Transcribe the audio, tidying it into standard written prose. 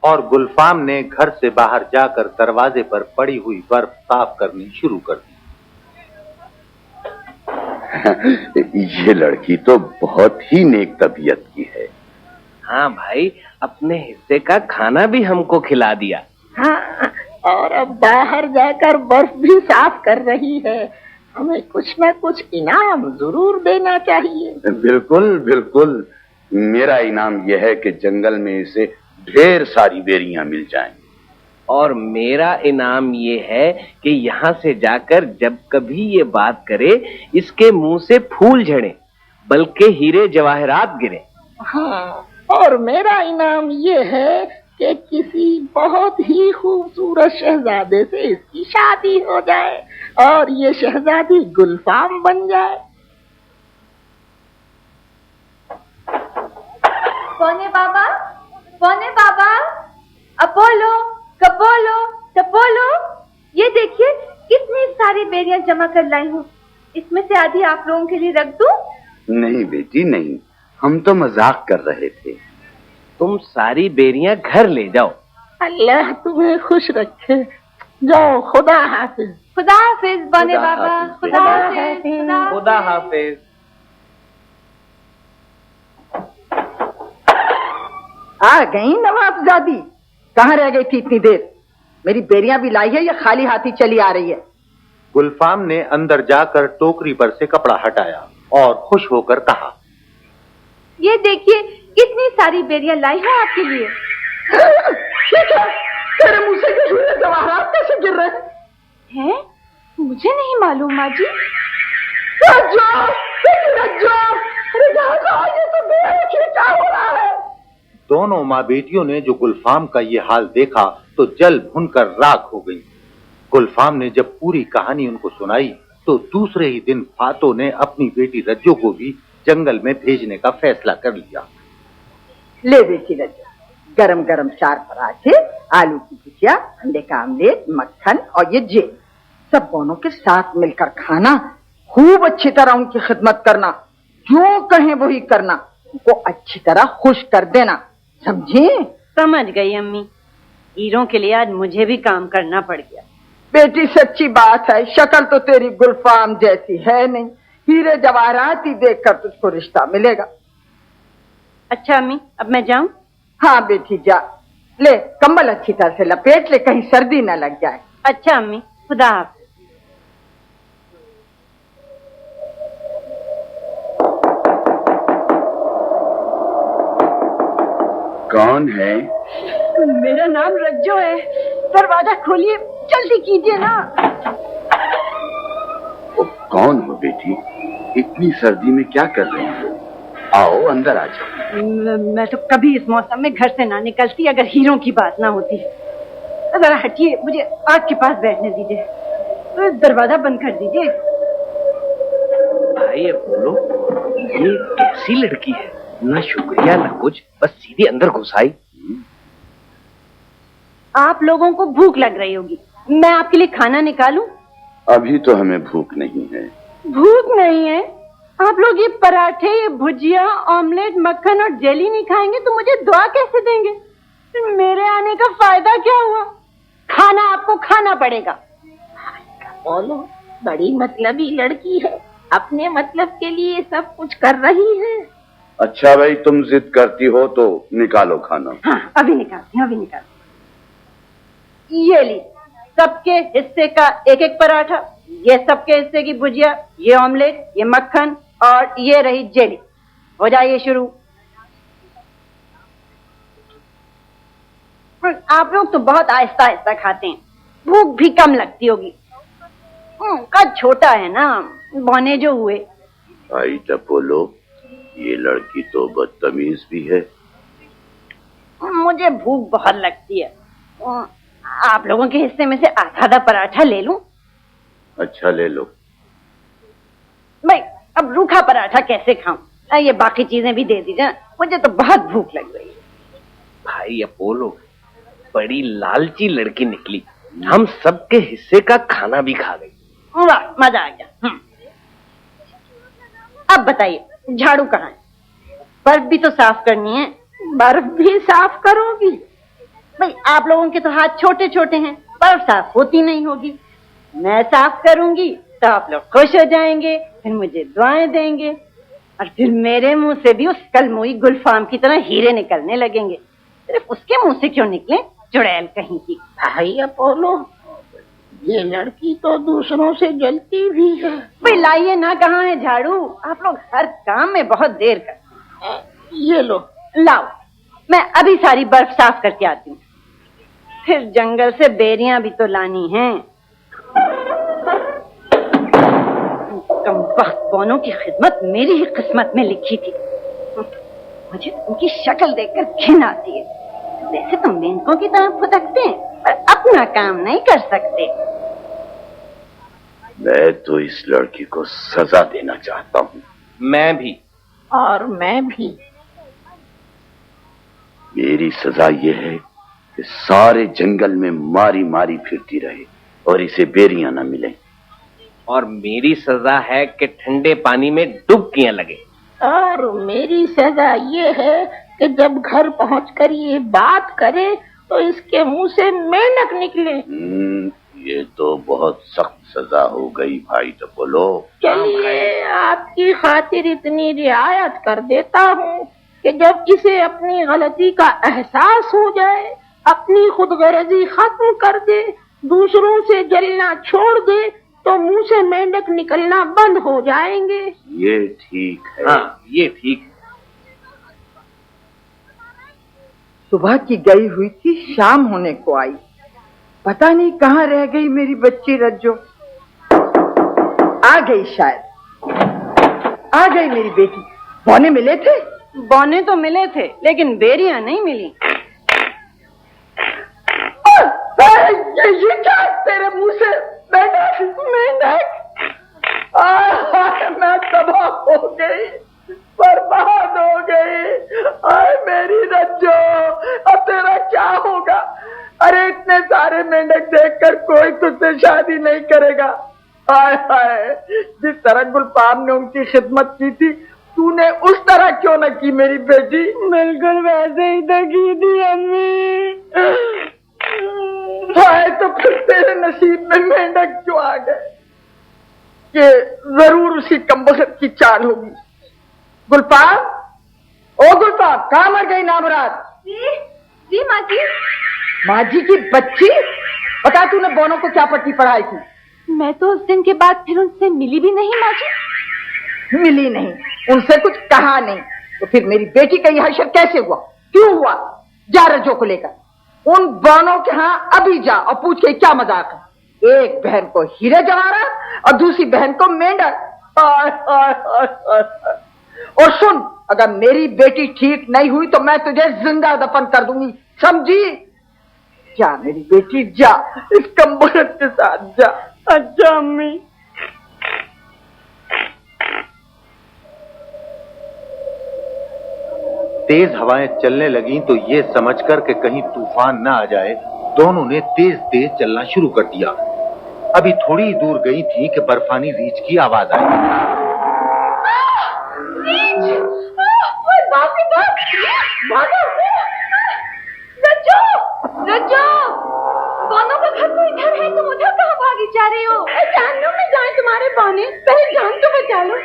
और गुलफाम ने घर से बाहर जाकर दरवाजे पर पड़ी हुई बर्फ साफ करनी शुरू कर दी। ये लड़की तो बहुत ही नेक तबीयत की है। हाँ भाई, अपने हिस्से का खाना भी हमको खिला दिया। हाँ, और अब बाहर जाकर बर्फ भी साफ कर रही है। हमें कुछ न कुछ इनाम जरूर देना चाहिए। बिल्कुल बिल्कुल, मेरा इनाम यह है कि जंगल में इसे ढेर सारी बेरियां मिल जाएं। और मेरा इनाम ये है कि यहाँ से जाकर जब कभी ये बात करे, इसके मुंह से फूल झड़े बल्कि हीरे जवाहरात गिरे। हाँ, और मेरा इनाम ये है कि किसी बहुत ही खूबसूरत शहजादे से इसकी शादी हो जाए और ये शहजादी गुलफाम बन जाए। पौने बाबा, अपोलो, कपोलो, टपोलो, ये देखिए कितनी सारी बेरियां जमा कर लाई हूँ। इसमें से आधी आप लोगों के लिए रख दूं? नहीं बेटी नहीं, हम तो मजाक कर रहे थे। तुम सारी बेरियां घर ले जाओ। अल्लाह तुम्हें खुश रखे। जाओ, खुदा हाफिज। खुदा हाफिज पौने बाबा, खुदा हाफिज। खुदा हाफिज। आ गई नवाबजादी, कहाँ रह गई थी इतनी देर? मेरी बेरियां भी लाई है या खाली हाथी चली आ रही है? गुलफाम ने अंदर जाकर टोकरी पर से कपड़ा हटाया और खुश होकर कहा, ये देखिए कितनी सारी बेरियां लाई है आपके लिए। तेरे मुंह से हीरे जवाहरात कैसे गिर रहे हैं? मुझे नहीं मालूम माँ जी। क्या हो रहा है? दोनों माँ बेटियों ने जो गुलफाम का ये हाल देखा तो जल भुनकर राख हो गई। गुलफाम ने जब पूरी कहानी उनको सुनाई तो दूसरे ही दिन फातो ने अपनी बेटी रज्जो को भी जंगल में भेजने का फैसला कर लिया। ले बेटी रज्जो, गरम गरम 4 पराठे, आलू की भुजिया, अंडे का आमलेट, मक्खन और ये जेल, सब दोनों के साथ मिलकर खाना। खूब अच्छी तरह उनकी खिदमत करना, जो कहें वही करना, उनको अच्छी तरह खुश कर देना, समझे? समझ गई अम्मी। हीरों के लिए आज मुझे भी काम करना पड़ गया। बेटी सच्ची बात है, शक्ल तो तेरी गुलफाम जैसी है नहीं, हीरे जवाहरात ही देखकर तुझको रिश्ता मिलेगा। अच्छा अम्मी, अब मैं जाऊं? हाँ बेटी जा, ले कंबल अच्छी तरह से लपेट ले, कहीं सर्दी न लग जाए। अच्छा अम्मी, खुदा हाफिज। कौन है? मेरा नाम रज्जो है, दरवाजा खोलिए, जल्दी कीजिए ना। कौन हो बेटी? इतनी सर्दी में क्या कर रही हो? आओ अंदर आ जाओ। मैं तो कभी इस मौसम में घर से ना निकलती अगर हीरों की बात ना होती। जरा हटिए, मुझे आग के पास बैठने दीजिए, दरवाजा बंद कर दीजिए। भाई अपोलो, ये कैसी लड़की है, ना शुक्रिया ना कुछ, बस सीधे अंदर घुस आई। आप लोगों को भूख लग रही होगी, मैं आपके लिए खाना निकालूं? अभी तो हमें भूख नहीं है। भूख नहीं है? आप लोग ये पराठे, ये भुजिया, ऑमलेट, मक्खन और जेली नहीं खाएंगे तो मुझे दुआ कैसे देंगे? मेरे आने का फायदा क्या हुआ? खाना आपको खाना पड़ेगा। बोलो, बड़ी मतलबी लड़की है, अपने मतलब के लिए सब कुछ कर रही है। अच्छा भाई, तुम जिद करती हो तो निकालो खाना। हाँ, अभी निकालती हूँ, अभी निकालती हूँ। ये ली, सबके हिस्से का एक एक पराठा, ये सबके हिस्से की भुजिया, ये ऑमलेट, ये मक्खन और ये रही जेली। हो जाइए शुरू। आप लोग तो बहुत आहिस्ता आहिस्ता खाते हैं, भूख भी कम लगती होगी। कद छोटा है ना, बौने जो हुए। भाई टपोलो, ये लड़की तो बदतमीज भी है। मुझे भूख बहुत लगती है, आप लोगों के हिस्से में से आधा पराठा ले लूं? अच्छा ले लो। भाई अब रूखा पराठा कैसे खाऊं? ये बाकी चीजें भी दे दीजिए, मुझे तो बहुत भूख लग रही है। भाई अपोलो, बड़ी लालची लड़की निकली, हम सबके हिस्से का खाना भी खा गई। वाह, मजा आ गया। अब बताइए, झाड़ू कहाँ है? बर्फ भी तो साफ करनी है। बर्फ भी साफ करोगी? भाई आप लोगों के तो हाथ छोटे छोटे हैं, बर्फ साफ होती नहीं होगी। मैं साफ करूंगी तो आप लोग खुश हो जाएंगे, फिर मुझे दुआएं देंगे और फिर मेरे मुंह से भी उस कलमुई गुलफाम की तरह हीरे निकलने लगेंगे। सिर्फ उसके मुंह से क्यों निकले, चुड़ैल कहीं की। भाई अपोलो, ये लड़की तो दूसरों से जलती भी है। भाई लाइए ना, कहाँ है झाड़ू? आप लोग हर काम में बहुत देर करते। ये लो। लाओ, मैं अभी सारी बर्फ साफ करके आती हूँ। फिर जंगल से बेरियां भी तो लानी हैं। कमबख्त बोनों की खिदमत मेरी ही किस्मत में लिखी थी। मुझे उनकी शक्ल देखकर घिन आती है। वैसे तो मेंढकों की तरह फुदकते हैं, पर अपना काम नहीं कर सकते। मैं तो इस लड़की को सजा देना चाहता हूँ। मैं भी। और मैं भी। मेरी सजा यह है कि सारे जंगल में मारी मारी फिरती रहे और इसे बेरियां न मिले। और मेरी सजा है कि ठंडे पानी में डुबकियां लगे। और मेरी सजा ये है कि जब घर पहुंचकर ये बात करे तो इसके मुंह से मेंढक निकले। ये तो बहुत सख्त सजा हो गई भाई टपोलो। चलिए, आपकी खातिर इतनी रियायत कर देता हूँ कि जब इसे अपनी गलती का एहसास हो जाए, अपनी खुदगर्जी खत्म कर दे, दूसरों से जलना छोड़ दे, तो मुंह से मेंढक निकलना बंद हो जाएंगे। ये ठीक है। हाँ, ये ठीक है। सुबह की गई हुई थी, शाम होने को आई। पता नहीं कहाँ रह गई मेरी बच्ची रज्जो। आ गई शायद, आ गई मेरी बेटी। बौने मिले थे? बौने तो मिले थे, लेकिन बेरियां नहीं मिली। ये क्या तेरे मुंह से मेंढक? मेंढक? मैं तबाह हो गई, बर्बाद हो गई। आए मेरी रज्जो, अब तेरा क्या होगा? अरे इतने सारे मेंढक देखकर कोई तुझसे शादी नहीं करेगा। हाय हाय, जिस तरह गुलफाम ने उनकी खिदमत की थी, तूने उस तरह क्यों न की मेरी बेटी? बिल्कुल वैसे ही तो की थी अम्मी। हाय, तो फिर तेरे नसीब में मेंढक क्यों आ गए? ये जरूर उसी कमबख्त की चाल होगी। गुलफाम, ओ गुलफाम, कहाँ मर गई नामरात? जी माँ जी। माँ जी की बच्ची, बता तूने बोनों को क्या पट्टी पढ़ाई थी? मैं तो उस दिन के बाद फिर उनसे मिली भी नहीं माँ जी। मिली नहीं, उनसे कुछ कहा नहीं, तो फिर मेरी बेटी का यह हशर कैसे हुआ, क्यों हुआ? जा रज्जो को लेकर उन बोनों के यहाँ अभी जा और पूछ के क्या मजाक है। एक बहन को हीरे जवाहरात और दूसरी बहन को मेंढक। और सुन, अगर मेरी बेटी ठीक नहीं हुई तो मैं तुझे जिंदा दफन कर दूंगी, समझी? जा मेरी बेटी जा, इस कमबख्त के साथ जा। अच्छा अम्मी। तेज हवाएं चलने लगीं तो ये समझकर कि कहीं तूफान न आ जाए, दोनों ने तेज तेज चलना शुरू कर दिया। अभी थोड़ी ही दूर गई थी कि बर्फानी रीछ की आवाज आई। रज्जो, दोनों का घर तो इधर है, तुम उधर कहाँ भागी जा रही हो? जानू में जाए तुम्हारे बौने, पहले जान तो बचा लो।